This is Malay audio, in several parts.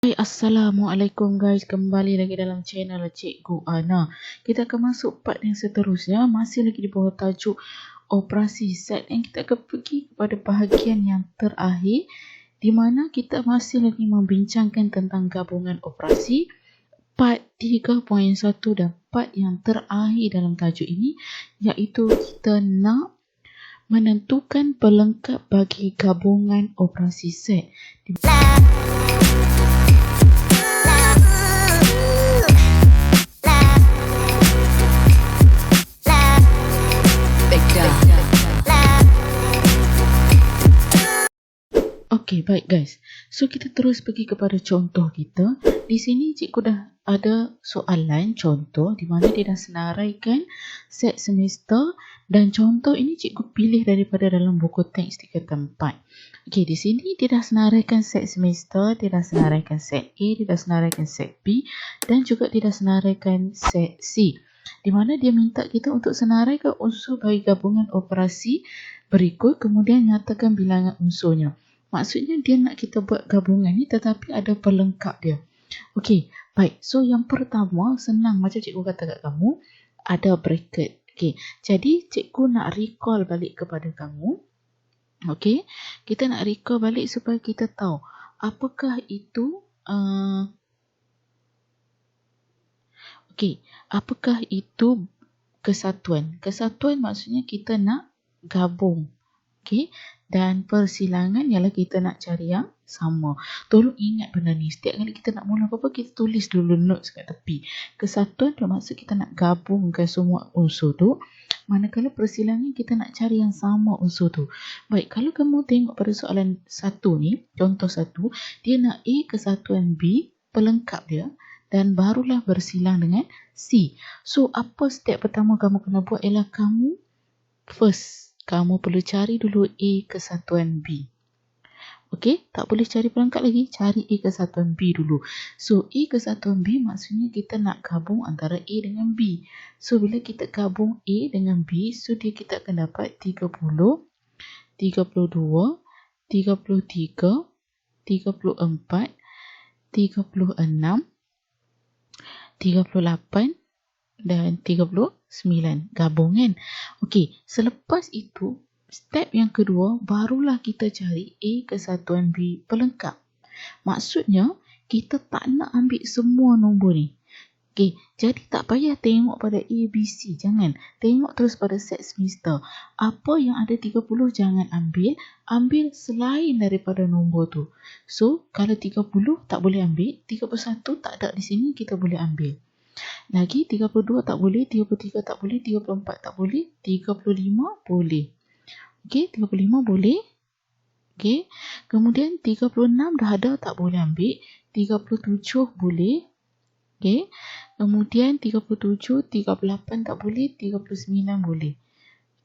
Hai, Assalamualaikum guys, kembali lagi dalam channel Cikgu Ana. Kita akan masuk part yang seterusnya, masih lagi di bawah tajuk operasi set, yang kita akan pergi kepada bahagian yang terakhir di mana kita masih lagi membincangkan tentang gabungan operasi part 3.1 dan part yang terakhir dalam tajuk ini, iaitu kita nak menentukan pelengkap bagi gabungan operasi set. Okey, baik guys. So kita terus pergi kepada contoh kita. Di sini cikgu dah ada soalan contoh di mana dia dah senaraikan set semester dan contoh ini cikgu pilih daripada dalam buku teks 3 tempat. Okey, di sini dia dah senaraikan set semester, dia dah senaraikan set A, dia dah senaraikan set B dan juga dia dah senaraikan set C. Di mana dia minta kita untuk senaraikan unsur bagi gabungan operasi berikut kemudian nyatakan bilangan unsurnya. Maksudnya dia nak kita buat gabungan ni tetapi ada pelengkap dia. Okey, baik. So yang pertama senang macam cikgu kata kat kamu, ada bracket. Okey, jadi cikgu nak recall balik kepada kamu. Okey, kita nak recall balik supaya kita tahu apakah itu apakah itu kesatuan. Kesatuan maksudnya kita nak gabung. Okey, dan persilangan ialah kita nak cari yang sama. Tolong ingat benda ni. Setiap kali kita nak mula apa-apa, kita tulis dulu notes kat tepi. Kesatuan bermaksud kita nak gabungkan semua unsur tu. Manakala persilangan kita nak cari yang sama unsur tu. Baik, kalau kamu tengok pada soalan 1 ni, contoh 1, dia nak A kesatuan B, pelengkap dia, dan barulah bersilang dengan C. So, apa step pertama kamu kena buat ialah kamu perlu cari dulu A kesatuan B. Okey, tak boleh cari pelengkap lagi, cari A kesatuan B dulu. So, A kesatuan B maksudnya kita nak gabung antara A dengan B. So, bila kita gabung A dengan B, so kita akan dapat 30, 32, 33, 34, 36, 38 dan 39 gabungan. Okey, selepas itu step yang kedua barulah kita cari A kesatuan B pelengkap. Maksudnya kita tak nak ambil semua nombor ni. Okey, jadi tak payah tengok pada A, B, C, jangan. Tengok terus pada set semester. Apa yang ada 30 jangan ambil, ambil selain daripada nombor tu. So, kalau 30 tak boleh ambil, 31 tak ada di sini kita boleh ambil. Lagi 32 tak boleh, 33 tak boleh, 34 tak boleh, 35 boleh. Okey, 35 boleh. Okey. Kemudian 36 dah ada tak boleh ambil, 37 boleh. Okey. Kemudian 37, 38 tak boleh, 39 boleh.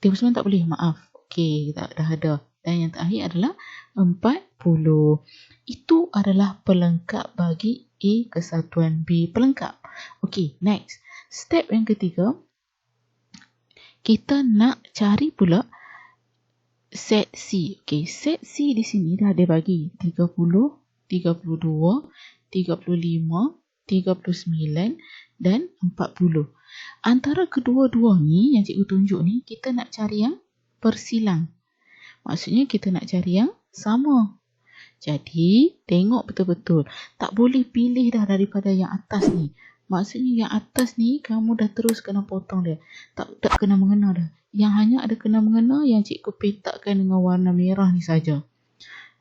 39 tak boleh, maaf. Okey, dah ada. Dan yang terakhir adalah 40. Itu adalah pelengkap bagi A kesatuan B pelengkap. Okey, next. Step yang ketiga, kita nak cari pula set C. Okey, set C di sini dah ada bagi 30, 32, 35, 39 dan 40. Antara kedua-dua ni yang cikgu tunjuk ni, kita nak cari yang persilang. Maksudnya kita nak cari yang sama. Jadi, tengok betul-betul. Tak boleh pilih dah daripada yang atas ni. Maksudnya yang atas ni kamu dah terus kena potong dia. Tak kena mengena dah. Yang hanya ada kena mengena yang cikgu petakkan dengan warna merah ni saja.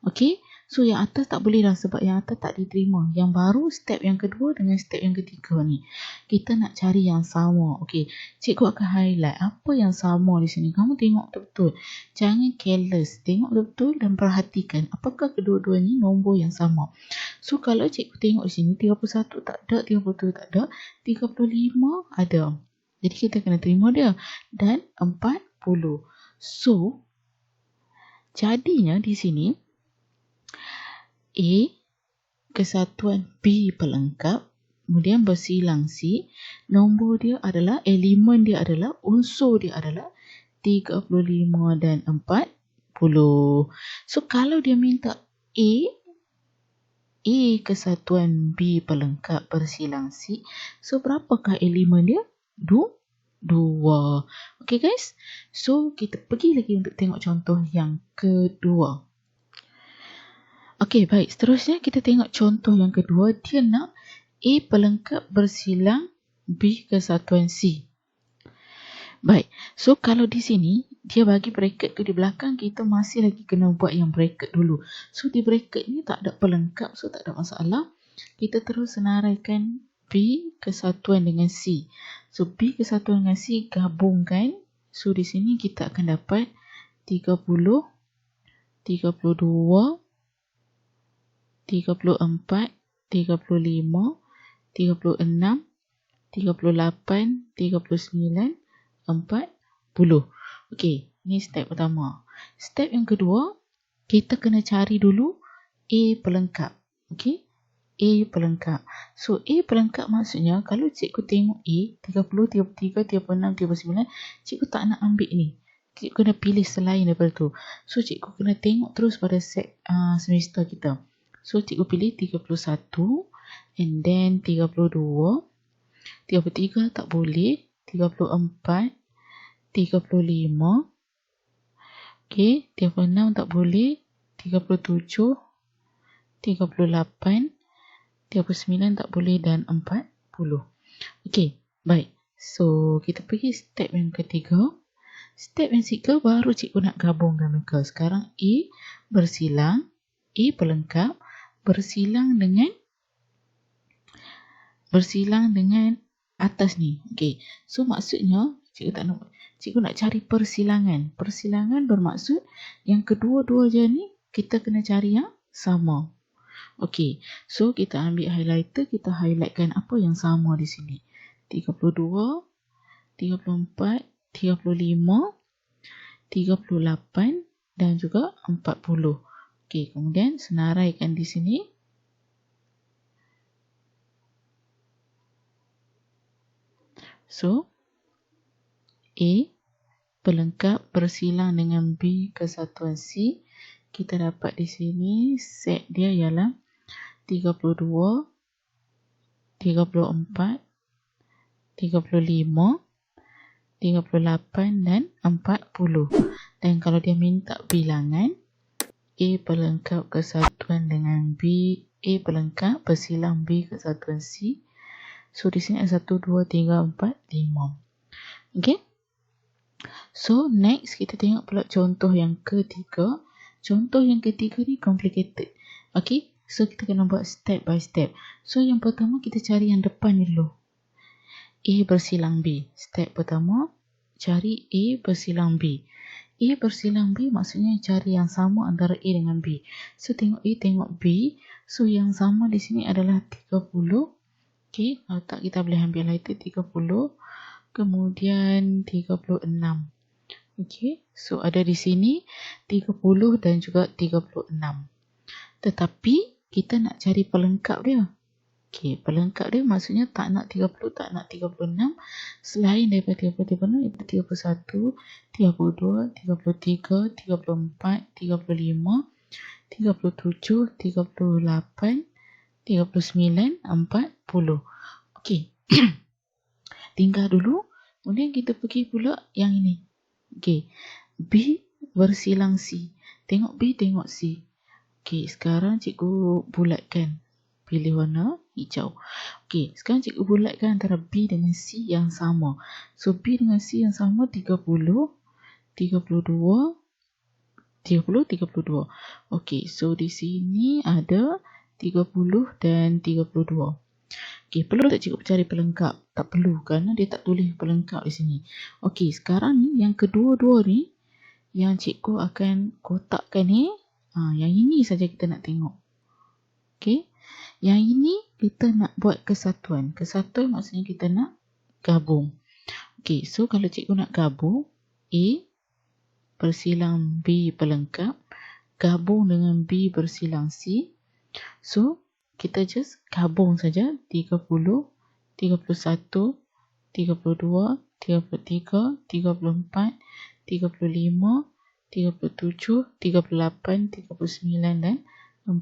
Okey? So yang atas tak boleh dah sebab yang atas tak diterima. Yang baru step yang kedua dengan step yang ketiga ni. Kita nak cari yang sama. Okey, cikgu akan highlight apa yang sama di sini. Kamu tengok betul-betul. Jangan careless. Tengok betul-betul dan perhatikan apakah kedua-dua ni nombor yang sama. So kalau cikgu tengok di sini 31 tak ada, 37 tak ada, 35 ada. Jadi kita kena terima dia. Dan 40. So jadinya di sini A kesatuan B pelengkap, kemudian bersilang C, nombor dia adalah, elemen dia adalah, unsur dia adalah 35 dan 40. So kalau dia minta A A kesatuan B pelengkap bersilang C. So, berapakah elemen dia? 2. Okay guys. So, kita pergi lagi untuk tengok contoh yang kedua. Okay, baik. Seterusnya kita tengok contoh yang kedua. Dia nak A pelengkap bersilang B kesatuan C. Baik. So, kalau di sini, dia bagi bracket tu di belakang, kita masih lagi kena buat yang bracket dulu. So, di bracket ni tak ada pelengkap, so tak ada masalah. Kita terus senaraikan B kesatuan dengan C. So, B kesatuan dengan C gabungkan. So, di sini kita akan dapat 30, 32, 34, 35, 36, 38, 39, 40. Okey, ni step pertama. Step yang kedua, kita kena cari dulu A pelengkap. Okey, A pelengkap. So, A pelengkap maksudnya, kalau cikgu tengok A, 30, 33, 36, 39, cikgu tak nak ambil ni. Cikgu kena pilih selain daripada tu. So, cikgu kena tengok terus pada set semester kita. So, cikgu pilih 31, and then 32, 33 tak boleh, 34, 35, okay, 36 tak boleh, 37, 38, 39 tak boleh dan 40. Okay, baik. So, kita pergi step yang ketiga. Step yang ketiga baru cikgu nak gabungkan mereka. Sekarang A bersilang, A pelengkap, bersilang dengan atas ni. Okay. So, maksudnya cikgu nak cari persilangan. Persilangan bermaksud yang kedua-dua je ni kita kena cari yang sama. Okay. So, kita ambil highlighter, kita highlightkan apa yang sama di sini. 32, 34, 35, 38 dan juga 40. Okay. Kemudian senaraikan di sini. So, A pelengkap bersilang dengan B kesatuan C. Kita dapat di sini set dia ialah 32, 34, 35, 38 dan 40. Dan kalau dia minta bilangan, A pelengkap kesatuan dengan B, A pelengkap bersilang B kesatuan C. So, di sini ada 1, 2, 3, 4, 5. Okay. So, next kita tengok pula contoh yang ketiga. Contoh yang ketiga ni complicated. Okay. So, kita kena buat step by step. So, yang pertama kita cari yang depan ni dulu. A bersilang B. Step pertama, cari A bersilang B. A bersilang B maksudnya cari yang sama antara A dengan B. So, tengok A, tengok B. So, yang sama di sini adalah 30. Okay, kalau tak kita boleh ambil lighter 30. Kemudian 36. Okay, so ada di sini 30 dan juga 36. Tetapi kita nak cari pelengkap dia. Okay, pelengkap dia maksudnya tak nak 30, tak nak 36. Selain daripada 30, 31, 32, 33, 34, 35, 37, 38, 39, 40. Okey. Tinggal dulu. Kemudian kita pergi pula yang ini. Okey. B bersilang C. Tengok B, tengok C. Okey, sekarang cikgu bulatkan. Pilih warna hijau. Okey, sekarang cikgu bulatkan antara B dengan C yang sama. So, B dengan C yang sama 30, 32, 32. Okey, so di sini ada 30 dan 32. Okey, perlu tak cikgu cari pelengkap? Tak perlu kerana dia tak tulis pelengkap di sini. Okey, sekarang ni yang kedua-dua ni yang cikgu akan kotakkan ni. Yang ini saja kita nak tengok. Okey. Yang ini kita nak buat kesatuan. Kesatuan maksudnya kita nak gabung. Okey, so kalau cikgu nak gabung, A bersilang B pelengkap gabung dengan B bersilang C. So, kita just gabung saja 30, 31, 32, 33, 34, 35, 37, 38, 39 dan 40.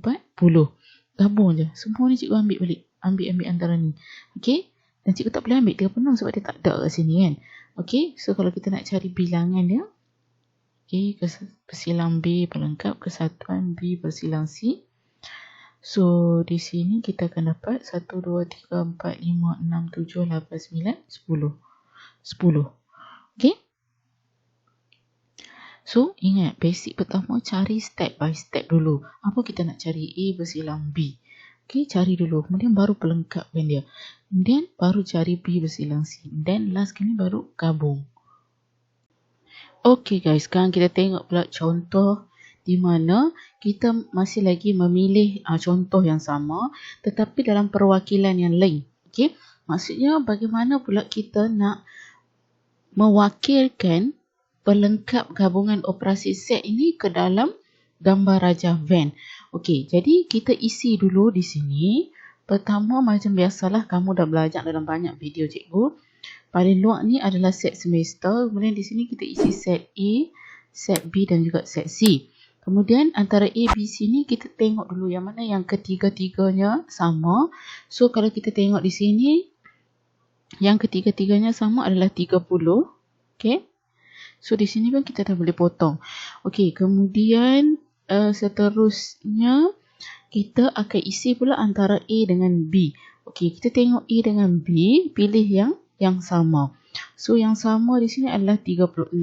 Gabung je. Semua ni cikgu ambil balik. Ambil antara ni. Okay. Dan cikgu tak boleh ambil 36 sebab dia tak ada kat sini kan. Okay. So kalau kita nak cari bilangan dia, A bersilang B pelengkap kesatuan B bersilang C. So di sini kita akan dapat 1, 2, 3, 4, 5, 6, 7, 8, 9, 10. 10. Okay. So ingat basic pertama cari step by step dulu. Apa kita nak cari? A bersilang B. Okay, cari dulu. Kemudian baru pelengkapkan dia. Kemudian baru cari B bersilang C. Then last kali baru gabung. Okay guys, sekarang kita tengok pula contoh di mana kita masih lagi memilih contoh yang sama tetapi dalam perwakilan yang lain. Okay, maksudnya bagaimana pula kita nak mewakilkan pelengkap gabungan operasi set ini ke dalam gambar rajah Venn. Okey, jadi kita isi dulu di sini. Pertama macam biasalah kamu dah belajar dalam banyak video cikgu. Paling luar ni adalah set semester. Kemudian di sini kita isi set A, set B dan juga set C. Kemudian antara A, B, C ni kita tengok dulu yang mana yang ketiga-tiganya sama. So kalau kita tengok di sini yang ketiga-tiganya sama adalah 30. Okey. So di sini pun kita dah boleh potong. Okey, kemudian seterusnya kita akan isi pula antara A dengan B. Okey, kita tengok A dengan B, pilih yang sama. So yang sama di sini adalah 36.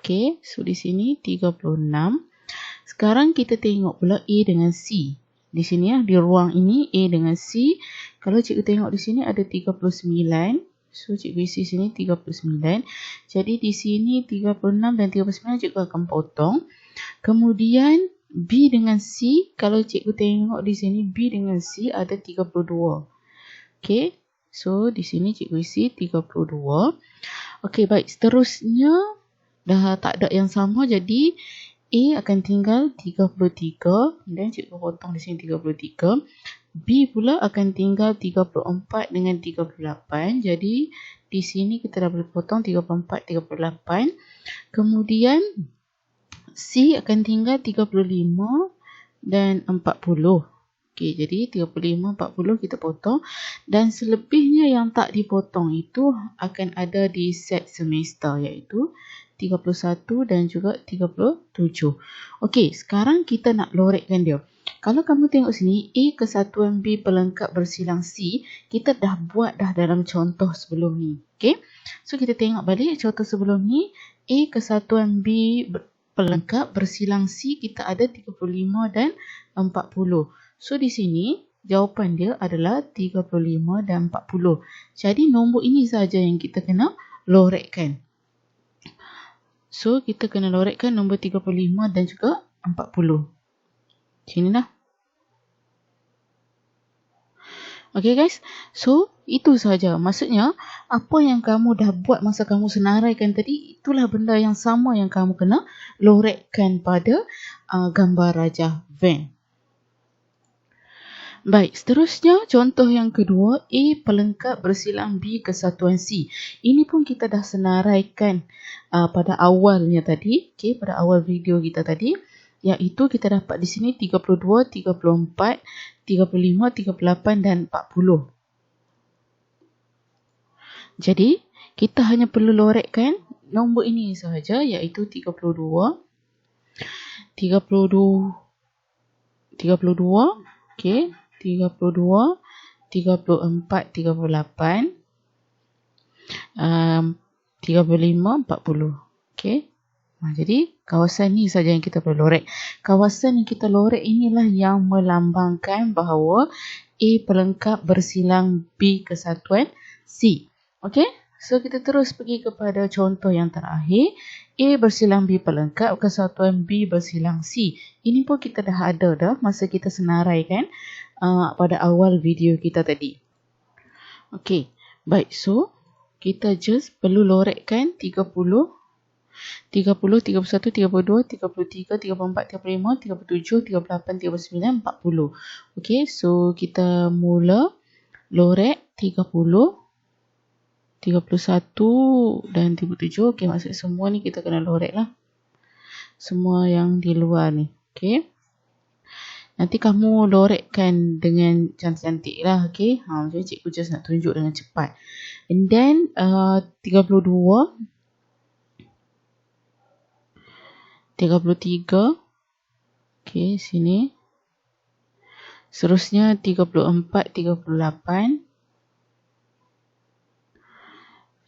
Okey, so di sini 36. Sekarang kita tengok pula A dengan C. Di sini di ruang ini A dengan C. Kalau cikgu tengok di sini ada 39. So cikgu isi sini 39. Jadi di sini 36 dan 39 cikgu akan potong. Kemudian B dengan C, kalau cikgu tengok di sini B dengan C ada 32. Okey. So di sini cikgu isi 32. Okey, baik. Seterusnya dah tak ada yang sama, jadi A akan tinggal 33. Dan cikgu potong di sini 33. B pula akan tinggal 34 dengan 38. Jadi di sini kita dah boleh potong 34, 38. Kemudian C akan tinggal 35 dan 40. Okey, jadi 35, 40 kita potong. Dan selebihnya yang tak dipotong itu akan ada di set semester, iaitu 31 dan juga 37. Okey, sekarang kita nak lorekkan dia. Kalau kamu tengok sini, A kesatuan B pelengkap bersilang C, kita dah buat dah dalam contoh sebelum ni. Okey, so kita tengok balik contoh sebelum ni. A kesatuan B pelengkap bersilang C, kita ada 35 dan 40. So di sini jawapan dia adalah 35 dan 40. Jadi nombor ini saja yang kita kena lorekkan. So kita kena lorekkan nombor 35 dan juga 40. Sini dah. Okay guys. So itu saja. Maksudnya apa yang kamu dah buat masa kamu senaraikan tadi, itulah benda yang sama yang kamu kena lorekkan pada gambar rajah Venn. Baik, seterusnya contoh yang kedua, A pelengkap bersilang B kesatuan C. Ini pun kita dah senaraikan pada awalnya tadi, okay, pada awal video kita tadi, iaitu kita dapat di sini 32, 34, 35, 38 dan 40. Jadi, kita hanya perlu lorekkan nombor ini sahaja, iaitu 32, okey. 32, 34, 38, 35, 40. Okey. Jadi kawasan ni saja yang kita perlu lorek. Kawasan yang kita lorek inilah yang melambangkan bahawa A pelengkap bersilang B kesatuan C. Okey. So kita terus pergi kepada contoh yang terakhir. A bersilang B pelengkap kesatuan B bersilang C. Ini pun kita dah ada dah masa kita senaraikan pada awal video kita tadi. Okey, baik. So, kita just perlu lorekkan 30, 31, 32, 33, 34, 35, 37, 38, 39, 40. Okey, so kita mula lorek 30, 31 dan 37. Okey, maksud semua ni kita kena lorek lah. Semua yang di luar ni. Okey. Nanti kamu lorekkan dengan cantik-cantik lah, okay? Jadi cikgu just nak tunjuk dengan cepat. And then 32, 33, okay, sini. Seterusnya 34, 38.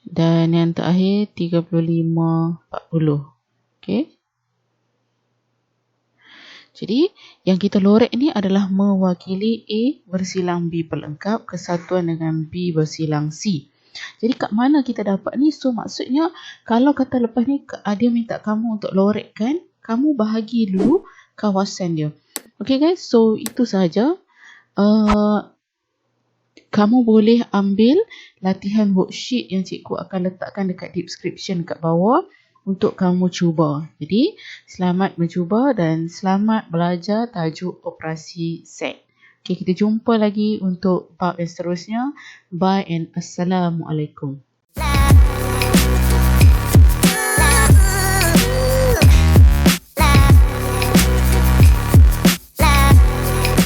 Dan yang terakhir 35, 40. Okay. Jadi, yang kita lorek ni adalah mewakili A bersilang B pelengkap kesatuan dengan B bersilang C. Jadi, kat mana kita dapat ni? So, maksudnya, kalau kata lepas ni, dia minta kamu untuk lorekkan, kamu bahagi dulu kawasan dia. Okay guys, so itu sahaja. Kamu boleh ambil latihan worksheet yang cikgu akan letakkan dekat description kat bawah untuk kamu cuba. Jadi, selamat mencuba dan selamat belajar tajuk operasi set. Okay, kita jumpa lagi untuk bab yang seterusnya. Bye and Assalamualaikum.